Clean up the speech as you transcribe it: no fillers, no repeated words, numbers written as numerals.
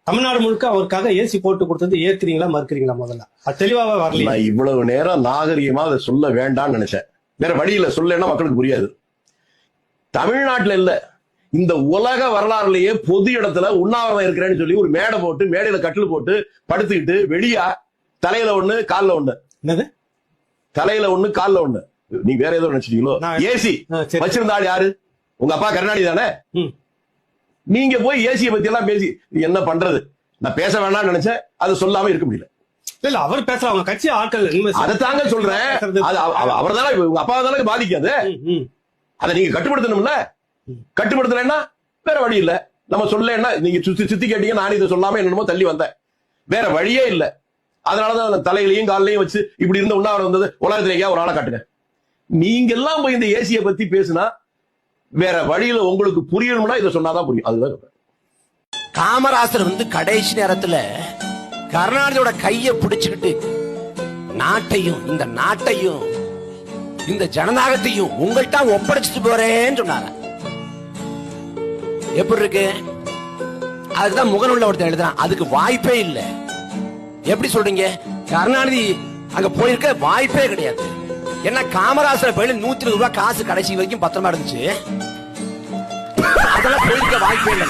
தமிழ்நாடு முழுக்க அவருக்காக ஏசி போட்டு கொடுத்தது ஏத்துறீங்களா மறுக்கிறீங்களா? முதல்ல அது தெளிவாக வரல. நான் இவ்வளவு நேரம் நாகரிகமா அதை சொல்ல வேண்டாம்னு நினைச்சேன். வேற வழியில சொல்லலைன்னா மக்களுக்கு புரியாது. தமிழ்நாட்டுல இல்ல, இந்த உலக வரலாறுலயே பொது இடத்துல உண்ணாவிரதம் இருக்கிறேன்னு சொல்லி ஒரு மேடை போட்டு மேடையில கட்டில் போட்டு படுத்துக்கிட்டு வெளியா தலையில ஒண்ணு கால்ல ஒண்ணு, என்னது தலையில ஒண்ணு கால்ல ஒண்ணு, நீ வேற ஏதோ நினைச்சிட்டீங்களோ? ஏசி வச்சிருந்த ஆள் யாரு? உங்க அப்பா கருணாநிதி தானே? நீங்க போய் ஏசியை பத்தி எல்லாம் பேசி என்ன பண்றது? நான் பேச வேண்டாம்னு நினைச்சேன், அது சொல்லாம இருக்க முடியல. இல்ல அவர் பேசல, அவங்க கட்சி ஆட்கள் அதைத்தாங்க சொல்றேன். அவர் தானே, உங்க அப்பா தானே பாதிக்காது. அதை நீங்க கட்டுப்படுத்தணும்ல. கட்டுப்படுத்தலைன்னா வேற வழி இல்ல. நம்ம சொல்ல நீங்க சுத்தி கேட்டீங்க, நானும் இதை சொல்லாம என்னமோ தள்ளி வந்தேன். வேற வழியே இல்ல. அதனாலதான் தலையிலையும் காலையும் வச்சு இப்படி இருந்த உண்ணாவிரதம் வந்தது. உலகத்திலேயே ஒரு ஆளை காட்டுங்க. நீங்க எல்லாம் போய் இந்த ஏசியை பத்தி பேசினா வேற வழியில உங்களுக்கு புரியணும்னா இதை சொன்னாதான் புரியும். அதுதான் காமராசர் கடைசி நேரத்துல கருணாநிதியோட கைய பிடிச்சுக்கிட்டு நாட்டையும் இந்த நாட்டையும் இந்த ஜனநாயகத்தையும் உங்கள்கிட்ட ஒப்படைச்சிட்டு போறேன்னு சொன்னார. எப்படி இருக்கு? அதுக்குதான் முகநூல்ல ஒருத்தர் எழுதுறான், அதுக்கு வாய்ப்பே இல்ல. எப்படி சொல்றீங்க? கருணாநிதி அங்க போயிருக்க வாய்ப்பே கிடையாது. என்ன காமராசர் பயில 120 ரூபாய் காசு கடைசி வரைக்கும் பத்திரமா இருந்துச்சு. அதெல்லாம் போயிருக்க வாய்ப்பே இல்லை.